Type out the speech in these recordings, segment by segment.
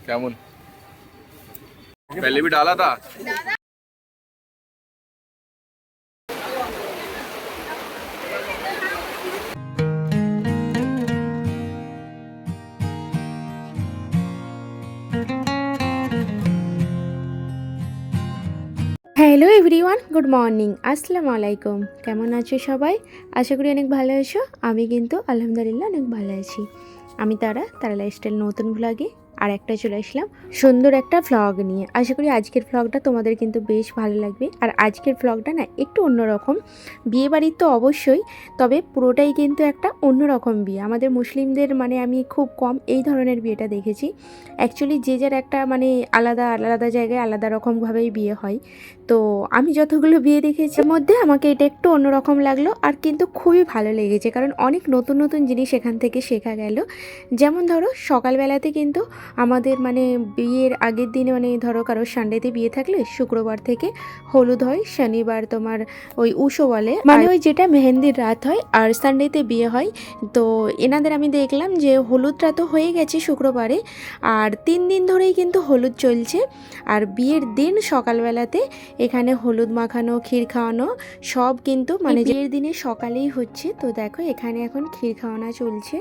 কেমন पहले भी डाला था। হ্যালো এভরিওয়ান, গুড মর্নিং, আসসালামু আলাইকুম। কেমন আছো সবাই? আশা করি অনেক ভালো আছো। আমি কিন্তু আলহামদুলিল্লাহ অনেক ভালো আছি। আমি তারা লাইফস্টাইল নতুন ভ্লগে আর একটা চলে আসলাম সুন্দর একটা ভ্লগ নিয়ে। আশা করি আজকের ভ্লগটা তোমাদের কিন্তু বেশ ভালো লাগবে। আর আজকের ভ্লগটা না একটু অন্যরকম। বিয়েবাড়ির তো অবশ্যই, তবে পুরোটাই কিন্তু একটা অন্যরকম বিয়ে। আমাদের মুসলিমদের মানে আমি খুব কম এই ধরনের বিয়েটা দেখেছি। অ্যাকচুয়ালি যে যার একটা মানে আলাদা আলাদা জায়গায় আলাদা রকমভাবেই বিয়ে হয়। তো আমি যতগুলো বিয়ে দেখেছি এর মধ্যে আমাকে এটা একটু অন্যরকম লাগলো, আর কিন্তু খুবই ভালো লেগেছে, কারণ অনেক নতুন নতুন জিনিস এখান থেকে শেখা গেল। যেমন ধরো সকালবেলাতে কিন্তু আমাদের মানে বিয়ের আগের দিনে মানে ধরো কারো সানডেতে বিয়ে থাকলে শুক্রবার থেকে হলুদ হয়, শনিবার তোমার ওই উষো বলে মানে ওই যেটা মেহেন্দির রাত হয়, আর সানডেতে বিয়ে হয়। তো এনাদের আমি দেখলাম যে হলুদটা তো হয়ে গেছে শুক্রবারে, আর 3 দিন ধরেই কিন্তু হলুদ চলছে। আর বিয়ের দিন সকালবেলাতে এখানে হলুদ মাখানো, ক্ষীর খাওয়ানো সব কিন্তু মানে বিয়ের দিনে সকালেই হচ্ছে। তো দেখো এখানে এখন ক্ষীর খাওয়ানো চলছে।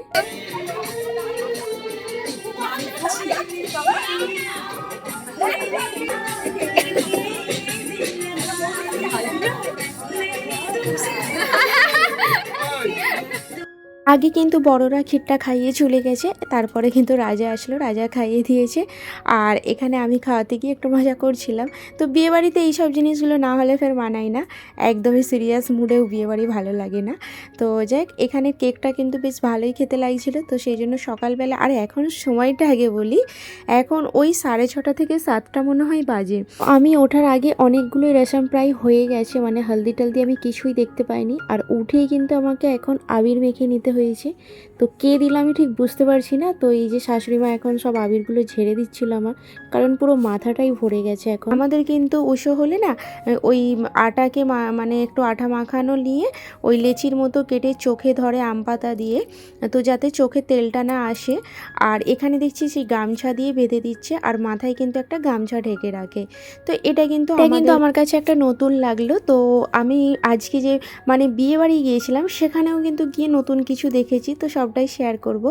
আগে কিন্তু বড়রা ক্ষীরটা খাইয়ে চলে গেছে, তারপরে কিন্তু রাজা আসলো, রাজা খাইয়ে দিয়েছে। আর এখানে আমি খাওয়াতে গিয়ে একটু মজা করছিলাম। তো বিয়েবাড়িতে এইসব জিনিসগুলো না হলে ফের মানায় না, একদমই সিরিয়াস মুডেও বিয়েবাড়ি ভালো লাগে না। তো যাই হোক, এখানে কেকটা কিন্তু বেশ ভালোই খেতে লাগছিলো। তো সেই জন্য সকালবেলা, আর এখন সময়টা আগে বলি, এখন ওই 6:30 থেকে 7টা মনে হয় বাজে। আমি ওঠার আগে অনেকগুলোই রেশম প্রায় হয়ে গেছে, মানে হলদি টলদি আমি কিছুই দেখতে পাইনি। আর উঠেই কিন্তু আমাকে এখন আবির মেখে নিতে হয়েছে। তো কে দিল আমি ঠিক বুঝতে পারছি না। তো এই যে শাশুড়ি মা এখন সব আবিরগুলো ঝেড়ে দিচ্ছিল আমার, কারণ পুরো মাথাটাই ভরে গেছে এখন। আমাদের কিন্তু উষো হলে না ওই আটাকে মানে একটু আঠা মাখানো নিয়ে ওই লেচির মতো কেটে চোখে ধরে আম পাতা দিয়ে, তো যাতে চোখে তেলটা না আসে। আর এখানে দেখছি সেই গামছা দিয়ে বেঁধে দিচ্ছে, আর মাথায় কিন্তু একটা গামছা ঢেকে রাখে। তো এটা কিন্তু আমার কাছে একটা নতুন লাগলো। তো আমি আজকে যে মানে বিয়ে বাড়ি গিয়েছিলাম সেখানেও কিন্তু গিয়ে নতুন কিছু দেখেছি, তো সবটাই শেয়ার করব।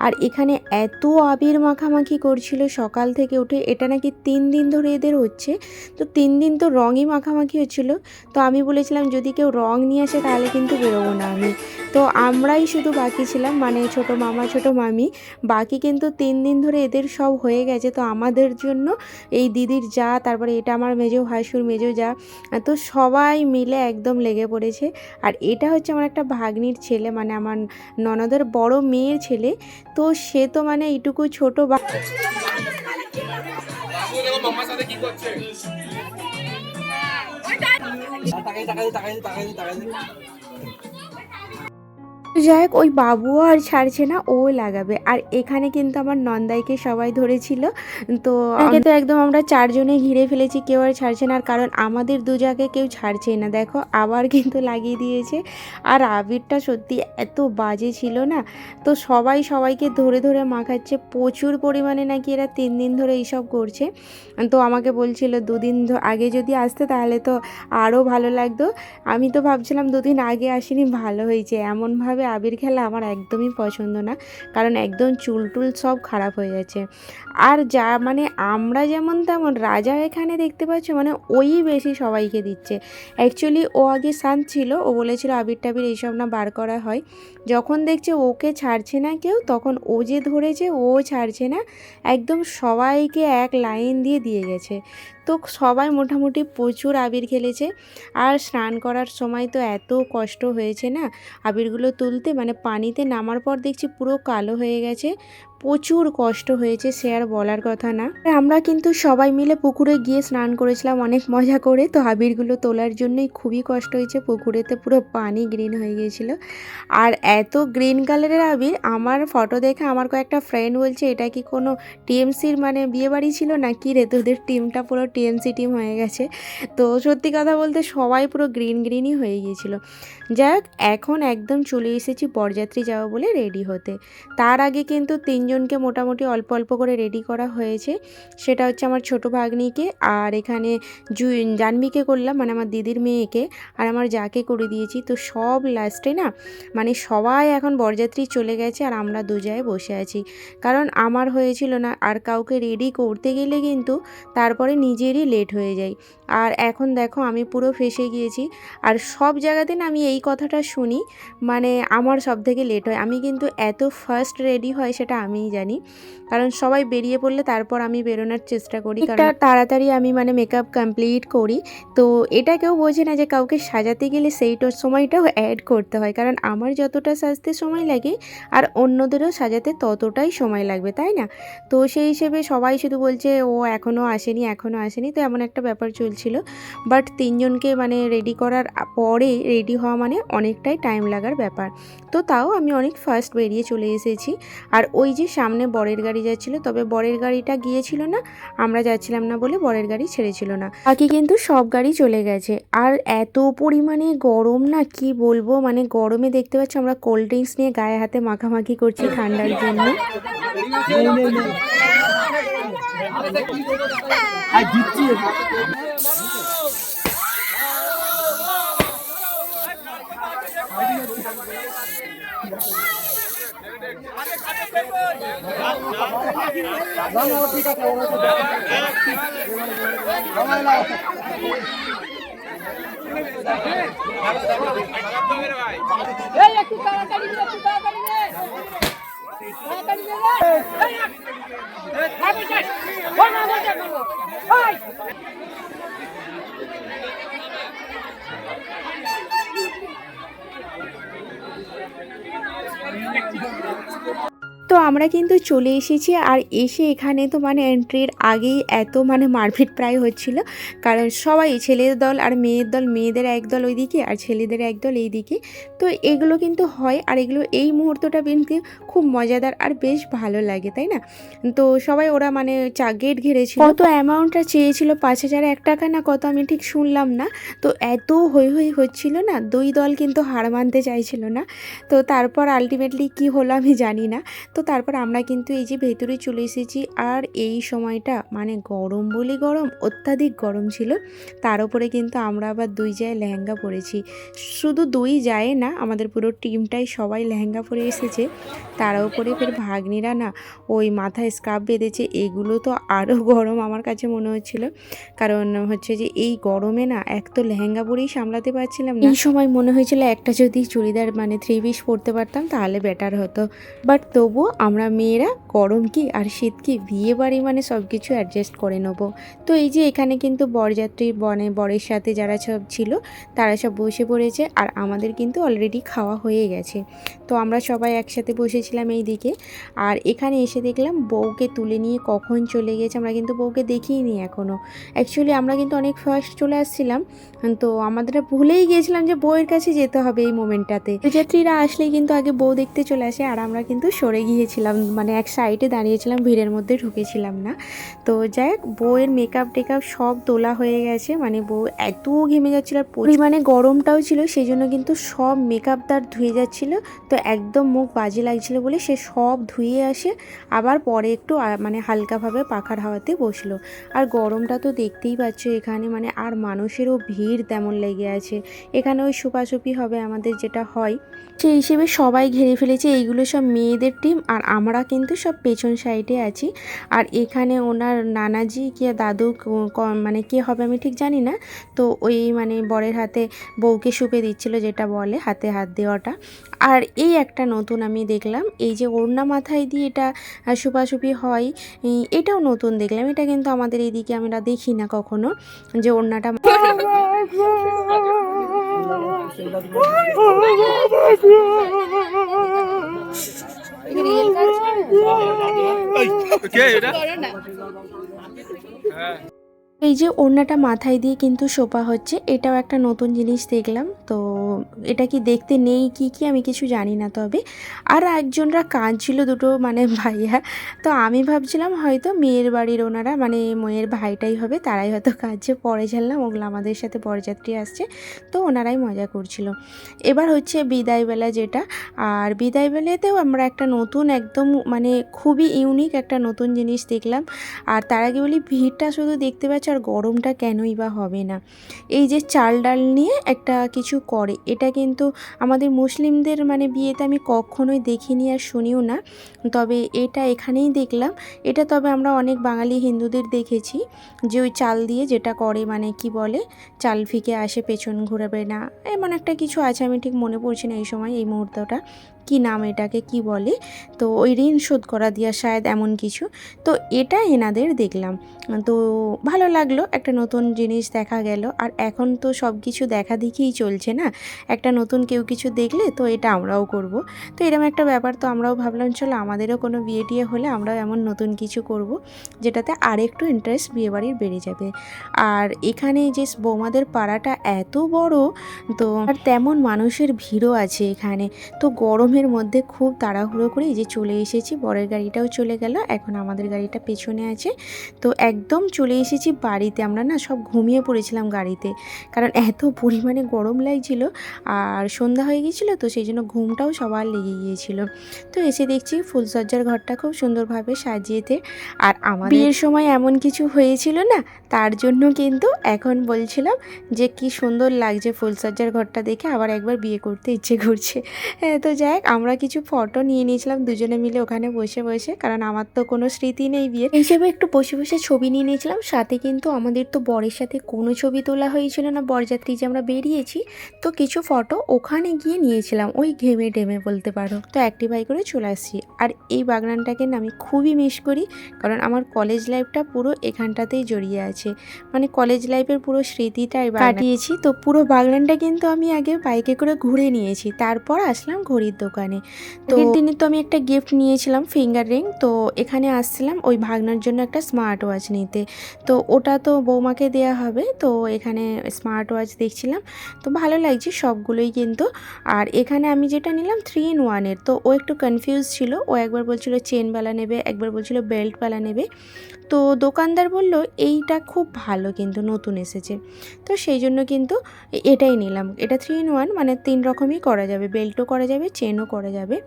আর এখানে এত আবির মাখামাখি করছিল সকাল থেকে উঠে, এটা নাকি 3 দিন ধরে এদের হচ্ছে। তো 3 দিন তো রঙই মাখামাখি হচ্ছিল। তো আমি বলেছিলাম যদি কেউ রং নিয়ে আসে তাহলে কিন্তু বেরোবো না আমি। তো আমরাই শুধু বাকি ছিলাম, মানে ছোট মামা ছোট মামি, বাকি কিন্তু 3 দিন ধরে এদের সব হয়ে গেছে। তো আমাদের জন্য এই দিদির যা, তারপরে এটা আমার মেজো ভাসুর মেজো যা, তো সবাই মিলে একদম লেগে পড়েছে। আর এটা হচ্ছে আমার একটা ভাগ্নির ছেলে, মানে আমার ননদের বড় মেয়ের ছেলে। তো সে তো মানে এইটুকু ছোট যাই হোক, ওই বাবুও আর ছাড়ছে না, ও লাগাবে। আর এখানে কিন্তু আমার নন্দাইকে সবাই ধরেছিল। তো আগে তো একদম আমরা 4 জনে ঘিরে ফেলেছি, কেউ আর ছাড়ছে না। আর কারণ আমাদের দুজাকে কেউ ছাড়ছেই না, দেখো আবার কিন্তু লাগিয়ে দিয়েছে। আর আবিরটা সত্যি এত বাজে ছিল না। তো সবাই সবাইকে ধরে ধরে মাখাচ্ছে প্রচুর পরিমাণে, নাকি এরা 3 দিন ধরে এইসব করছে। তো আমাকে বলছিল 2 দিন আগে যদি আসতে তাহলে তো আরও ভালো লাগতো। আমি তো ভাবছিলাম 2 দিন আগে আসিনি, ভালো হয়েছে। এমনভাবে আবির খেলা আমার একদমই পছন্দ না, কারণ একদম চুল টুল সব খারাপ হয়ে যাচ্ছে। আর যা মানে আমরা যেমন তেমন, রাজা এখানে দেখতে পাচ্ছ মানে ওই বেশি সবাইকে দিচ্ছে। অ্যাকচুয়ালি ও আগে শান্ত ছিল, ও বলেছিল আবির টাবির এইসব না বার করা হয়। যখন দেখছে ওকে ছাড়ছে না কেউ, তখন ও যে ধরেছে ও ছাড়ছে না, একদম সবাইকে এক লাইন দিয়ে দিয়ে গেছে। তো সবাই মোটামুটি প্রচুর আবির খেলেছে। আর স্নান করার সময় তো এত কষ্ট হয়েছে না আবিরগুলো তুলতে, মানে পানিতে নামার পর দেখছি পুরো কালো হয়ে গেছে, প্রচুর কষ্ট হয়েছে, সে আর বলার কথা না। আমরা কিন্তু সবাই মিলে পুকুরে গিয়ে স্নান করেছিলাম অনেক মজা করে। তো আবিরগুলো তোলার জন্যই খুবই কষ্ট হয়েছে, পুকুরেতে পুরো পানি গ্রিন হয়ে গিয়েছিল। আর এত গ্রিন কালারের আবির, আমার ফটো দেখে আমার কয়েকটা ফ্রেন্ড বলছে এটা কি কোনো টিএমসির মানে বিয়েবাড়ি ছিল না কি রে, তোদের টিমটা পুরো টিএমসি টিম হয়ে গেছে। তো সত্যি কথা বলতে সবাই পুরো গ্রিন গ্রিনই হয়ে গিয়েছিল। যাই হোক, এখন একদম চলে এসেছি বরযাত্রী যাওয়া বলে রেডি হতে। তার আগে কিন্তু তিনজনকে মোটামুটি অল্প অল্প করে রেডি করা হয়েছে। সেটা হচ্ছে আমার ছোটো ভাগ্নিকে, আর এখানে জাহ্নবীকে করলাম, মানে আমার দিদির মেয়েকে, আর আমার যাকে করে দিয়েছি। তো সব লাস্টে না মানে সবাই এখন বরযাত্রী চলে গেছে আর আমরা দু জায়গায় বসে আছি, কারণ আমার হয়েছিল না। আর কাউকে রেডি করতে গেলে কিন্তু তারপরে নিজেরই লেট হয়ে যায়। আর এখন দেখো আমি পুরো ফেঁসে গিয়েছি। আর সব জায়গাতে না আমি এই কথাটা শুনি, মানে আমার সব থেকে লেট হয়। আমি কিন্তু এত ফার্স্ট রেডি হয় সেটা আমিই জানি, কারণ সবাই বেরিয়ে পড়লে তারপর আমি বেরোনোর চেষ্টা করি, কারণ তাড়াতাড়ি আমি মানে মেকআপ কমপ্লিট করি। তো এটা কেউ বোঝে না যে কাউকে সাজাতে গেলে সেইটার সময়টাও অ্যাড করতে হয়, কারণ আমার যতটা সাজতে সময় লাগে আর অন্যদেরও সাজাতে ততটাই সময় লাগবে, তাই না? তো সেই হিসেবে সবাই শুধু বলছে ও এখনও আসেনি এখনও আসেনি, তো এমন একটা ব্যাপার চলছিল। বাট তিনজনকে মানে রেডি করার পরে রেডি হওয়া মানে অনেকটাই টাইম লাগার ব্যাপার। তো তাও আমি অনেক ফার্স্ট বেরিয়ে চলে এসেছি। আর ওই যে সামনে বরের গাড়ি যাচ্ছিলো, তবে বরের গাড়িটা গিয়েছিল না, আমরা যাচ্ছিলাম না বলে বরের গাড়ি ছেড়েছিল না, বাকি কিন্তু সব গাড়ি চলে গেছে। আর এত পরিমাণে গরম না কি বলবো, মানে গরমে দেখতে পাচ্ছি আমরা কোল্ড ড্রিঙ্কস নিয়ে গায়ে হাতে মাখামাখি করছি ঠান্ডার জন্য। তো আমরা কিন্তু চলে এসেছি, আর এসে এখানে তো মানে এন্ট্রির আগেই এত মানে মারপিট প্রায় হচ্ছিল, কারণ সবাই ছেলের দল আর মেয়ের দল, মেয়েদের একদল ওইদিকে আর ছেলেদের একদল এইদিকে। তো এগুলো কিন্তু হয়, আর এগুলো এই মুহূর্তটা কিন্তু খুব মজাদার আর বেশ ভালো লাগে, তাই না? তো সবাই ওরা মানে গেট ঘিরেছিল, কত অ্যামাউন্টটা চেয়েছিল 5,001 টাকা না কত, আমি ঠিক শুনলাম না। তো এত হই হই হচ্ছিল না, দুই দল কিন্তু হার মানতে চাইছিল না। তো তারপর আলটিমেটলি কি হলো আমি জানি না। তো তারপর আমরা কিন্তু এই যে ভেতরে চলে এসেছি, আর এই সময়টা মানে গরম বলি গরম, অত্যাধিক গরম ছিল। তার উপরে কিন্তু আমরা আবার দুই জায়গায় লেহেঙ্গা পরেছি, শুধু দুই যায় না, আমাদের পুরো টিমটাই সবাই লেহেঙ্গা পরে এসেছে। তার উপরে ফের ভাগ্নিরা না ওই মাথায় স্কার্ফ বেঁধেছে, এগুলো তো আরও গরম আমার কাছে মনে হচ্ছিল, কারণ হচ্ছে যে এই গরমে না এক তো লেহেঙ্গা পরেই সামলাতে পারছিলাম না। এই সময় মনে হয়েছিল একটা যদি চুড়িদার মানে 3 পিস পরতে পারতাম তাহলে বেটার হতো। বাট তবুও আমরা মেয়েরা গরম কি আর শীত কি, বিয়ে বাড়ি মানে সব কিছু অ্যাডজাস্ট করে নেবো। তো এই যে এখানে কিন্তু বরযাত্রী বরের সাথে যারা সব ছিল তারা সব বসে পড়েছে, আর আমাদের কিন্তু অলরেডি খাওয়া হয়ে গেছে। তো আমরা সবাই একসাথে বসেছিলাম এই দিকে, আর এখানে এসে দেখলাম বউকে তুলে নিয়ে কখন চলে গেছে, আমরা কিন্তু বউকে দেখিইনি এখনও। অ্যাকচুয়ালি আমরা কিন্তু অনেক ফার্স্ট চলে আসছিলাম, তো আমাদের ভুলেই গিয়েছিলাম যে বউয়ের কাছে যেতে হবে এই মোমেন্টটাতে। বরযাত্রীরা আসলেই কিন্তু আগে বউ দেখতে চলে আসে, আর আমরা কিন্তু সরে গিয়েছিলাম, মানে এক সাইডে দাঁড়িয়েছিলাম, ভিড়ের মধ্যে ঢুকেছিলাম না। তো যাই হোক, বউয়ের মেকআপ টেকআপ সব তোলা হয়ে গেছে, মানে বউ এত ঘেমে যাচ্ছিল, আর পরিমাণে গরমটাও ছিল, সেই জন্য কিন্তু সব মেকআপ তার ধুয়ে যাচ্ছিল। তো একদম মুখ বাজে লাগছিল বলে সে সব ধুয়ে আসে, আবার পরে একটু মানে হালকাভাবে পাখার হাওয়াতে বসলো। আর গরমটা তো দেখতেই পাচ্ছ এখানে, মানে আর মানুষেরও ভিড় তেমন লেগে আছে। এখানে ওই সুপাসুপি হবে আমাদের যেটা হয়, সেই হিসেবে সবাই ঘিরে ফেলেছে। এইগুলো সব মেয়েদের টিম, আর আমরা কিন্তু সব পেছন সাইডে আছি। আর এখানে ওনার নানাজি কি দাদু মানে কে হবে আমি ঠিক জানি না, তো ওই মানে বরের হাতে বউকে সুপে দিচ্ছিল, যেটা বলে হাতে হাত দেওয়াটা। আর এই একটা নতুন আমি দেখলাম, এই যে ওড়না মাথায় দিয়ে এটা সুপাসুপি হয়, এটাও নতুন দেখলাম। এটা কিন্তু আমাদের এইদিকে আমরা দেখি না কখনো, যে ওড়নাটা এই যে ওড়নাটা মাথায় দিয়ে কিন্তু শোপা হচ্ছে, এটাও একটা নতুন জিনিস দেখলাম। তো এটা কি দেখতে নেই কি কি আমি কিছু জানি না, তবে আর একজনরা কাঁদছিল দুটো মানে ভাইয়া। তো আমি ভাবছিলাম হয়তো মেয়ের বাড়ির ওনারা মানে মেয়ের ভাইটাই হবে, তারাই হয়তো কাঁদছে। পরে জানলাম ওগুলো আমাদের সাথে বরযাত্রী আসছে, তো ওনারাই মজা করছিল। এবার হচ্ছে বিদায়বেলা যেটা, আর বিদায়বেলাতেও আমরা একটা নতুন একদম মানে খুবই ইউনিক একটা নতুন জিনিস দেখলাম। আর তার আগে বলি ভিড়টা শুধু দেখতে পাচ্ছ, আর গরমটা কেনই বা হবে না। এই যে চাল ডাল নিয়ে একটা কিছু করে, এটা কিন্তু আমাদের মুসলিমদের মানে বিয়েতে আমি কখনোই দেখিনি আর শুনিও না, তবে এটা এখানেই দেখলাম। এটা তবে আমরা অনেক বাঙালি হিন্দুদের দেখেছি যে ওই চাল দিয়ে যেটা করে, মানে কি বলে, চাল ফিকে আসে পেছন ঘুরাবে না, এমন একটা কিছু আছে, আমি ঠিক মনে পড়ছি না এই সময় এই মুহূর্তটা কি নাম, এটাকে কি বলে। তো ওই ঋণ শোধ করা দিয়া শায়দ এমন কিছু। তো এটা এনাদের দেখলাম, তো ভালো লাগলো, একটা নতুন জিনিস দেখা গেল। আর এখন তো সব কিছু দেখা দেখিই চলছে না, একটা নতুন কেউ কিছু দেখলে তো এটা আমরাও করব। তো এরকম একটা ব্যাপার, তো আমরাও ভাবলাম চলো আমাদেরও কোনো বিয়ে টিয়ে হলে আমরাও এমন নতুন কিছু করব, যেটাতে আরেকটু ইন্টারেস্ট বিয়েবাড়ির বেড়ে যাবে। আর এখানে যে বৌমাদের পাড়াটা এত বড়, তো আর তেমন মানুষের ভিড়ও আছে এখানে। তো গরমের মধ্যে খুব তাড়াহুড়ো করে এই যে চলে এসেছি, বরের গাড়িটাও চলে গেল, এখন আমাদের গাড়িটা পেছনে আছে। তো একদম চলে এসেছি বাড়িতে, আমরা না সব ঘুমিয়ে পড়েছিলাম গাড়িতে, কারণ এত পরিমাণে গরম লাগছিল আর সন্ধ্যা হয়ে গিয়েছিল, তো সেই জন্য ঘুমটাও সবার লেগে গিয়েছিল। তো এসে দেখছি ফুলসজ্জার ঘরটা খুব সুন্দরভাবে সাজিয়েতে, আর আমার বিয়ের সময় এমন কিছু হয়েছিল না, তার জন্য কিন্তু এখন বলছিলাম যে কি সুন্দর লাগছে ফুলসজ্জার ঘরটা দেখে, আবার একবার বিয়ে করতে ইচ্ছে করছে। হ্যাঁ, তো যাই হোক, আমরা কিছু ফটো নিয়ে নিয়েছিলাম দুজনে মিলে ওখানে বসে বসে, কারণ আমার তো কোনো স্মৃতি নেই বিয়ের, হিসেবে একটু বসে বসে ছবি নিয়ে নিয়েছিলাম। সাথে কিন্তু আমাদের তো বরের সাথে কোনো ছবি তোলা হয়েছিল না, বরযাত্রী যে আমরা বেরিয়েছি, তো কিছু ফটো ওখানে গিয়ে নিয়েছিলাম, ওই ঘেমে টেমে বলতে পারো। তো অ্যাক্টিভাই করে চলে আসছি। আর এই বাগনানটাকে না আমি খুবই মিস করি, কারণ আমার কলেজ লাইফটা পুরো এখানটাতেই জড়িয়ে আছে, মানে কলেজ লাইফের পুরো স্মৃতিটাই কাটিয়েছি। তো পুরো বাগনানটা কিন্তু আমি আগে বাইকে করে ঘুরে নিয়েছি, তারপর আসলাম ঘড়ির দোকানে। তো দিনে তো আমি একটা গিফট নিয়েছিলাম, ফিঙ্গার রিং। তো এখানে আসছিলাম ওই ভাগনার জন্য একটা স্মার্ট ওয়াচ নিতে, তো ওটা তো বৌমাকে দেয়া হবে, তো এখানে স্মার্ট ওয়াচ দেখছিলাম, তো ভালো লাগছে সবগুলোই কিন্তু। আর এখানে আমি যেটা নিলাম 3 in 1-এর, তো ও একটু কনফিউজ ছিল, ও একবার বলছিল চেনওয়ালা নেবে, একবার বলছিল বেল্টওয়ালা নেবে। তো দোকানদার বলল এইটা খুব ভালো, কিন্তু নতুন এসেছে, তো সেই জন্য কিন্তু এটাই নিলাম। এটা 3 in 1, মানে 3 রকমই করা যাবে, বেল্টও করা যাবে, চেনও করা যাবে।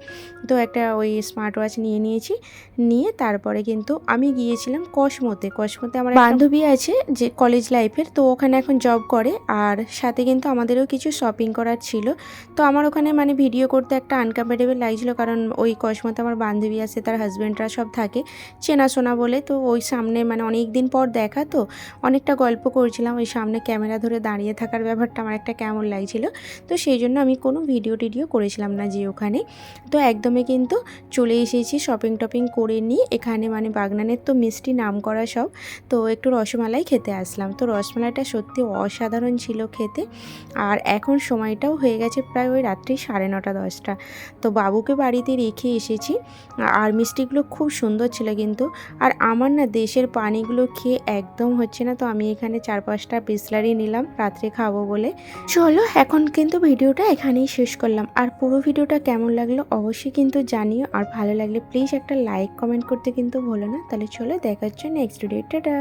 তো একটা ওই স্মার্ট ওয়াচ নিয়ে নিয়েছি, নিয়ে তারপরে কিন্তু আমি গিয়েছিলাম কসমোতে। আমার বান্ধবী আছে যে কলেজ লাইফের, তো ওখানে এখন জব করে, আর সাথে কিন্তু আমাদেরও কিছু শপিং করার ছিল। তো আমার ওখানে মানে ভিডিও করতে একটা আনকমফর্টেবল লাগছিলো, কারণ ওই কসমোতে আমার বান্ধবী আছে, তার হাজব্যান্ডরা সব থাকে চেনাশোনা বলে, তো ওই সামনে মানে অনেক দিন পর দেখা, তো অনেকটা গল্প করছিলাম, ওই সামনে ক্যামেরা ধরে দাঁড়িয়ে থাকার ব্যাপারটা আমার একটা কেমন লাগছিল। তো সেই জন্য আমি কোনো ভিডিও টিডিও করেছিলাম না যে ওখানে। তো একদমই কিন্তু চলে এসেছি শপিং টপিং করে নিয়ে এখানে, মানে বাগনানের তো মিষ্টি নাম করা সব, তো একটু রসমালাই খেতে আসলাম। তো রসমালাইটা সত্যি অসাধারণ ছিল খেতে। আর এখন সময়টাও হয়ে গেছে প্রায় ওই রাত্রি 9:30 10টা। তো বাবুকে বাড়িতে রেখে এসেছি, আর মিষ্টিগুলো খুব সুন্দর ছিল কিন্তু। আর আমার না দেশের পানিগুলো খেয়ে একদম হচ্ছে না, তো আমি এখানে 4-5টা বিসলারি নিলাম রাত্রে খাবো বলে। চলো এখন কিন্তু ভিডিওটা এখানেই শেষ করলাম, আর পুরো ভিডিওটা কেমন লাগলো অবশ্যই কিন্তু জানিও, আর ভালো লাগলে প্লিজ একটা লাইক কমেন্ট করতে কিন্তু ভুলো না। তাহলে চলো দেখা হচ্ছে নেক্সট ভিডিও, টাটা।